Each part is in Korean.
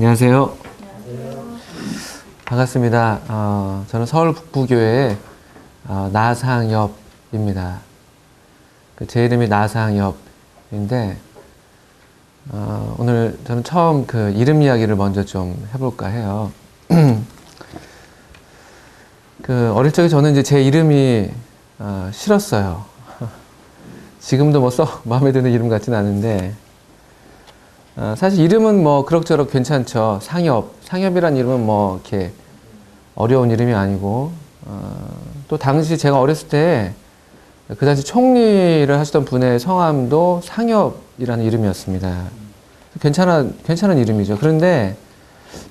안녕하세요. 반갑습니다. 저는 서울 북부교회 나상엽입니다. 제 이름이 나상엽인데 오늘 저는 처음 그 이름 이야기를 먼저 좀 해볼까 해요. 어릴 적에 저는 이제 제 이름이 싫었어요. 지금도 뭐 썩 마음에 드는 이름 같진 않은데 사실 이름은 뭐 그럭저럭 괜찮죠. 상엽이란 이름은 뭐 이렇게 어려운 이름이 아니고 또 당시 제가 어렸을 때 그 당시 총리를 하시던 분의 성함도 상엽이라는 이름이었습니다. 괜찮은 이름이죠. 그런데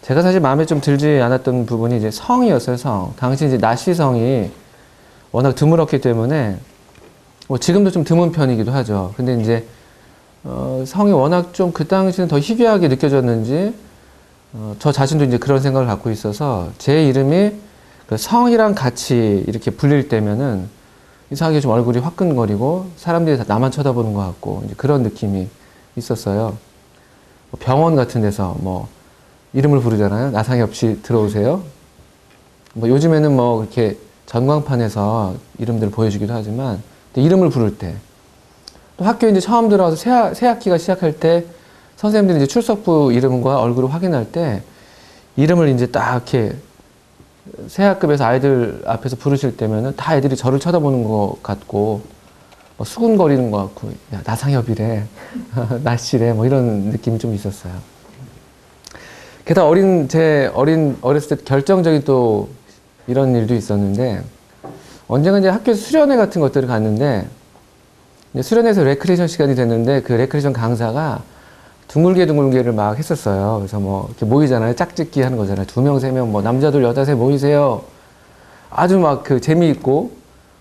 제가 사실 마음에 좀 들지 않았던 부분이 이제 성이었어요. 성. 당시 이제 나시성이 워낙 드물었기 때문에 뭐 지금도 좀 드문 편이기도 하죠. 근데 이제 성이 워낙 좀 그 당시는 더 희귀하게 느껴졌는지 저 자신도 이제 그런 생각을 갖고 있어서 제 이름이 그 성이랑 같이 이렇게 불릴 때면은 이상하게 좀 얼굴이 화끈거리고 사람들이 다 나만 쳐다보는 것 같고 이제 그런 느낌이 있었어요. 병원 같은 데서 뭐 이름을 부르잖아요. 나상엽 씨 들어오세요. 뭐 요즘에는 뭐 이렇게 전광판에서 이름들을 보여주기도 하지만 이름을 부를 때 또 학교에 이제 처음 들어와서 새 학기가 시작할 때 선생님들이 이제 출석부 이름과 얼굴을 확인할 때 이름을 이제 딱 이렇게 새 학급에서 아이들 앞에서 부르실 때면은 다 애들이 저를 쳐다보는 것 같고 뭐 수군거리는 것 같고 야 나상엽이래 나씨래 뭐 이런 느낌이 좀 있었어요. 게다가 어렸을 때 결정적인 또 이런 일도 있었는데 언젠가 이제 학교에서 수련회 같은 것들을 갔는데 수련회에서 레크레이션 시간이 됐는데 그 레크레이션 강사가 둥글게를 막 했었어요. 그래서 뭐 이렇게 모이잖아요. 짝짓기 하는 거잖아요. 2명, 3명, 뭐 남자들 8에 모이세요. 아주 막 그 재미있고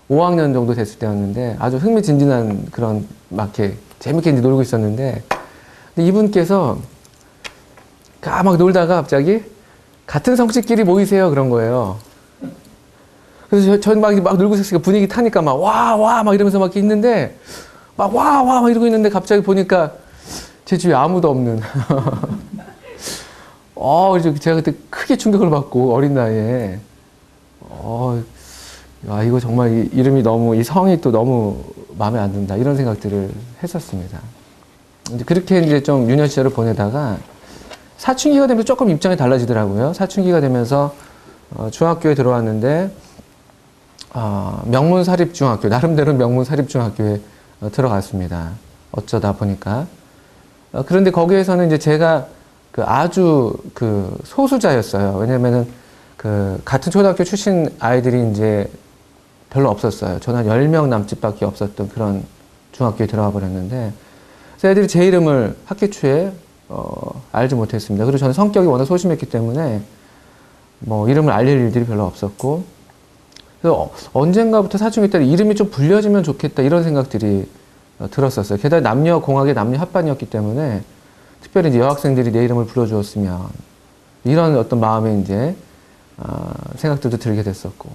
5학년 정도 됐을 때였는데 아주 흥미진진한 그런 막 이렇게 재밌게 이제 놀고 있었는데 근데 이분께서 막 놀다가 갑자기 같은 성씨끼리 모이세요. 그런 거예요. 그래서 전 막 놀고 있었으니까 분위기 타니까 막 막 이러면서 막 있는데 막 이러고 있는데 갑자기 보니까 제 주위에 아무도 없는. 제가 그때 크게 충격을 받고 어린 나이에 이거 정말 이름이 너무 이 성이 또 너무 마음에 안 든다 이런 생각들을 했었습니다. 그렇게 이제 좀 유년 시절을 보내다가 사춘기가 되면서 조금 입장이 달라지더라고요. 사춘기가 되면서 중학교에 들어왔는데 명문사립중학교, 나름대로 명문사립중학교에 들어갔습니다. 어쩌다 보니까. 그런데 거기에서는 이제 제가 아주 소수자였어요. 왜냐면은 같은 초등학교 출신 아이들이 이제 별로 없었어요. 저는 한 10명 남짓밖에 없었던 그런 중학교에 들어가 버렸는데, 그래서 애들이 제 이름을 학기 초에, 알지 못했습니다. 그리고 저는 성격이 워낙 소심했기 때문에 뭐 이름을 알릴 일들이 별로 없었고, 그래서 언젠가부터 사춘기 때 이름이 좀 불려지면 좋겠다 이런 생각들이 들었었어요. 게다가 남녀공학의 남녀 합반이었기 때문에 특별히 이제 여학생들이 내 이름을 불러주었으면 이런 어떤 마음에 이제 생각들도 들게 됐었고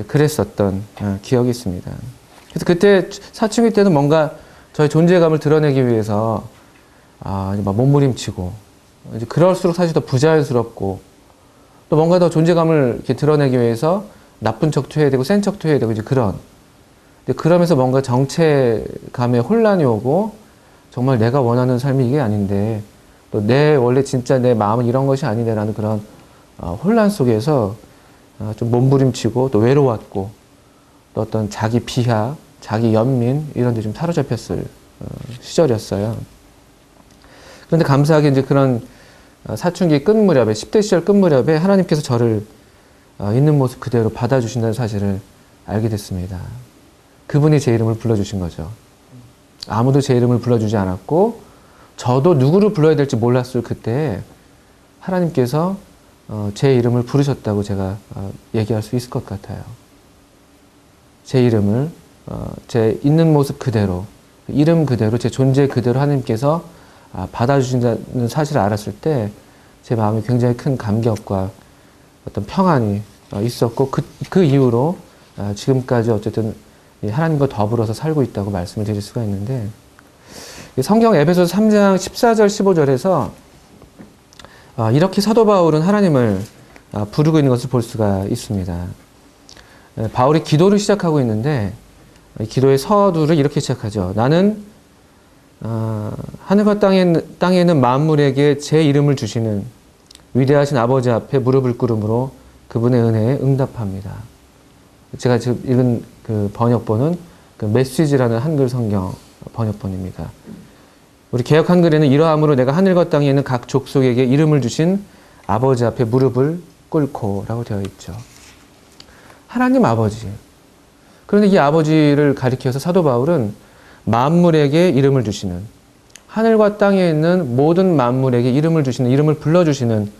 그랬었던 기억이 있습니다. 그래서 그때 사춘기 때는 뭔가 저의 존재감을 드러내기 위해서 이제 막 몸부림치고 이제 그럴수록 사실 더 부자연스럽고 또 뭔가 더 존재감을 이렇게 드러내기 위해서 나쁜 척도 해야 되고 센 척도 해야 되고 이제 그러면서 뭔가 정체감에 혼란이 오고 정말 내가 원하는 삶이 이게 아닌데 또 원래 진짜 내 마음은 이런 것이 아니네라는 그런 혼란 속에서 좀 몸부림치고 또 외로웠고 또 어떤 자기 비하, 자기 연민 이런 데 좀 사로잡혔을 시절이었어요. 그런데 감사하게 이제 그런 사춘기 끝 무렵에 10대 시절 끝 무렵에 하나님께서 저를 있는 모습 그대로 받아주신다는 사실을 알게 됐습니다. 그분이 제 이름을 불러주신 거죠. 아무도 제 이름을 불러주지 않았고 저도 누구를 불러야 될지 몰랐을 그때 하나님께서 제 이름을 부르셨다고 제가 얘기할 수 있을 것 같아요. 제 이름을 제 있는 모습 그대로 이름 그대로 제 존재 그대로 하나님께서 받아주신다는 사실을 알았을 때 제 마음에 굉장히 큰 감격과 어떤 평안이 있었고 그 이후로 지금까지 어쨌든 하나님과 더불어서 살고 있다고 말씀을 드릴 수가 있는데 성경 에베소서 3장 14절 15절에서 이렇게 사도 바울은 하나님을 부르고 있는 것을 볼 수가 있습니다. 바울이 기도를 시작하고 있는데 기도의 서두를 이렇게 시작하죠. 나는 하늘과 땅에 있는 만물에게 제 이름을 주시는 위대하신 아버지 앞에 무릎을 꿇음으로 그분의 은혜에 응답합니다. 제가 지금 읽은 그 번역본은 그 메시지라는 한글 성경 번역본입니다. 우리 개역 한글에는 이러함으로 내가 하늘과 땅에 있는 각 족속에게 이름을 주신 아버지 앞에 무릎을 꿇고 라고 되어 있죠. 하나님 아버지. 그런데 이 아버지를 가리켜서 사도 바울은 만물에게 이름을 주시는, 하늘과 땅에 있는 모든 만물에게 이름을 주시는, 이름을 불러주시는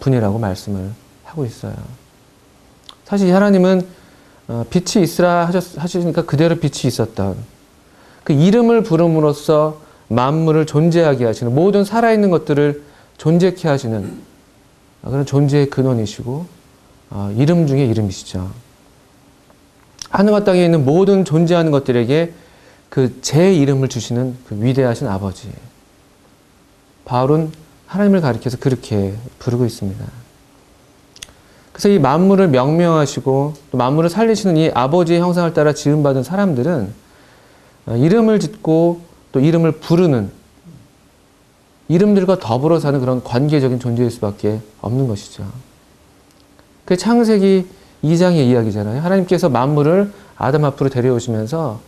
분이라고 말씀을 하고 있어요. 사실 이 하나님은 빛이 있으라 하시니까 그대로 빛이 있었던, 그 이름을 부름으로써 만물을 존재하게 하시는, 모든 살아있는 것들을 존재케 하시는 그런 존재의 근원이시고 이름 중에 이름이시죠. 하늘과 땅에 있는 모든 존재하는 것들에게 그 제 이름을 주시는 그 위대하신 아버지. 바울은 하나님을 가리켜서 그렇게 부르고 있습니다. 그래서 이 만물을 명명하시고 또 만물을 살리시는 이 아버지의 형상을 따라 지음받은 사람들은 이름을 짓고 또 이름을 부르는, 이름들과 더불어 사는 그런 관계적인 존재일 수밖에 없는 것이죠. 그 창세기 2장의 이야기잖아요. 하나님께서 만물을 아담 앞으로 데려오시면서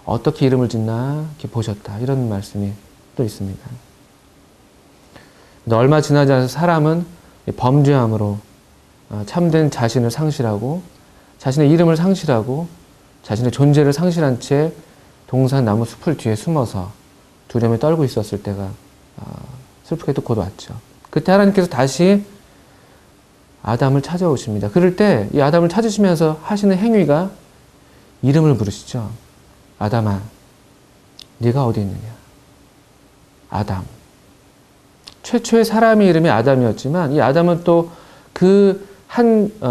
어떻게 이름을 짓나 이렇게 보셨다. 이런 말씀이 또 있습니다. 얼마 지나지 않아서 사람은 범죄함으로 참된 자신을 상실하고 자신의 이름을 상실하고 자신의 존재를 상실한 채 동산 나무 숲을 뒤에 숨어서 두려움에 떨고 있었을 때가 슬프게도 곧 왔죠. 그때 하나님께서 다시 아담을 찾아오십니다. 그럴 때 이 아담을 찾으시면서 하시는 행위가 이름을 부르시죠. 아담아, 네가 어디 있느냐? 아담. 최초의 사람의 이름이 아담이었지만 이 아담은 또 그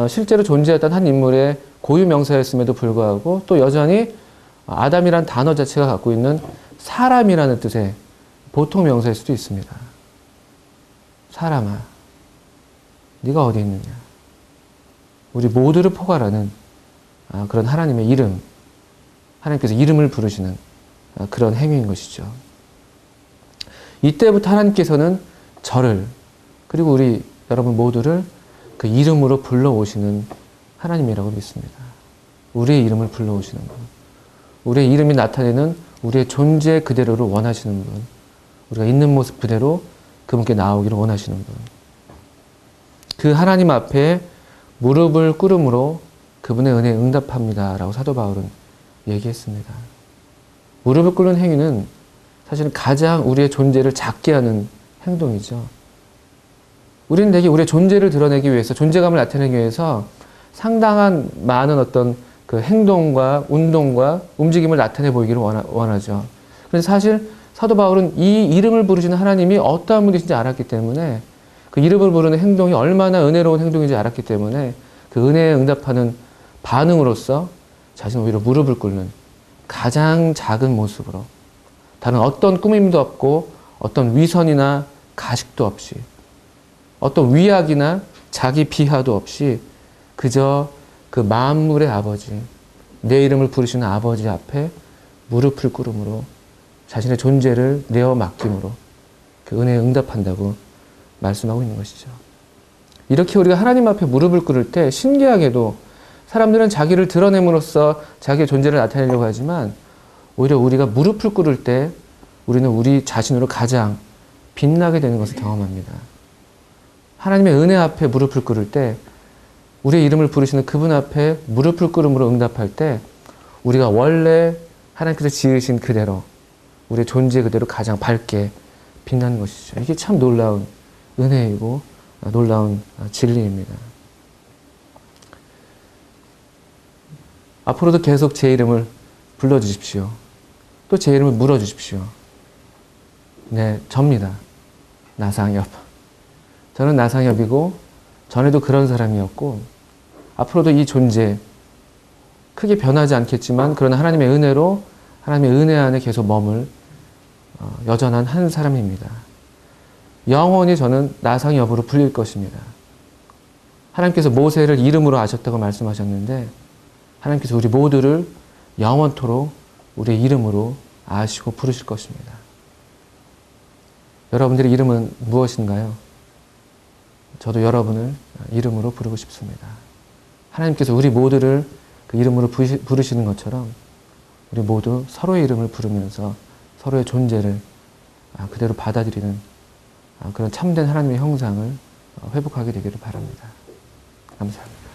실제로 존재했던 한 인물의 고유 명사였음에도 불구하고 또 여전히 아담이란 단어 자체가 갖고 있는 사람이라는 뜻의 보통 명사일 수도 있습니다. 사람아, 네가 어디 있느냐? 우리 모두를 포괄하는 그런 하나님의 이름, 하나님께서 이름을 부르시는 그런 행위인 것이죠. 이때부터 하나님께서는 저를, 그리고 우리 여러분 모두를 그 이름으로 불러오시는 하나님이라고 믿습니다. 우리의 이름을 불러오시는 분, 우리의 이름이 나타내는 우리의 존재 그대로를 원하시는 분, 우리가 있는 모습 그대로 그분께 나오기를 원하시는 분, 그 하나님 앞에 무릎을 꿇음으로 그분의 은혜에 응답합니다 라고 사도 바울은 얘기했습니다. 무릎을 꿇는 행위는 사실은 가장 우리의 존재를 작게 하는 행동이죠. 우리는 되게 우리의 존재를 드러내기 위해서, 존재감을 나타내기 위해서 상당한 많은 어떤 그 행동과 운동과 움직임을 나타내 보이기를 원하죠. 그래서 사실 사도 바울은 이 이름을 부르시는 하나님이 어떠한 분이신지 알았기 때문에, 그 이름을 부르는 행동이 얼마나 은혜로운 행동인지 알았기 때문에 그 은혜에 응답하는 반응으로서 자신은 오히려 무릎을 꿇는 가장 작은 모습으로, 다른 어떤 꾸밈도 없고 어떤 위선이나 가식도 없이 어떤 위약이나 자기 비하도 없이 그저 그 만물의 아버지, 내 이름을 부르시는 아버지 앞에 무릎을 꿇음으로 자신의 존재를 내어 맡김으로 그 은혜에 응답한다고 말씀하고 있는 것이죠. 이렇게 우리가 하나님 앞에 무릎을 꿇을 때 신기하게도 사람들은 자기를 드러냄으로써 자기의 존재를 나타내려고 하지만 오히려 우리가 무릎을 꿇을 때 우리는 우리 자신으로 가장 빛나게 되는 것을 경험합니다. 하나님의 은혜 앞에 무릎을 꿇을 때, 우리의 이름을 부르시는 그분 앞에 무릎을 꿇음으로 응답할 때 우리가 원래 하나님께서 지으신 그대로 우리의 존재 그대로 가장 밝게 빛나는 것이죠. 이게 참 놀라운 은혜이고 놀라운 진리입니다. 앞으로도 계속 제 이름을 불러주십시오. 또 제 이름을 물어주십시오. 네, 접니다. 나상엽. 저는 나상엽이고 전에도 그런 사람이었고 앞으로도 이 존재 크게 변하지 않겠지만 그러나 하나님의 은혜로 하나님의 은혜 안에 계속 머물 여전한 한 사람입니다. 영원히 저는 나상의 여부로 불릴 것입니다. 하나님께서 모세를 이름으로 아셨다고 말씀하셨는데 하나님께서 우리 모두를 영원토록 우리의 이름으로 아시고 부르실 것입니다. 여러분들의 이름은 무엇인가요? 저도 여러분을 이름으로 부르고 싶습니다. 하나님께서 우리 모두를 그 이름으로 부르시는 것처럼 우리 모두 서로의 이름을 부르면서 서로의 존재를 그대로 받아들이는 그런 참된 하나님의 형상을 회복하게 되기를 바랍니다. 감사합니다.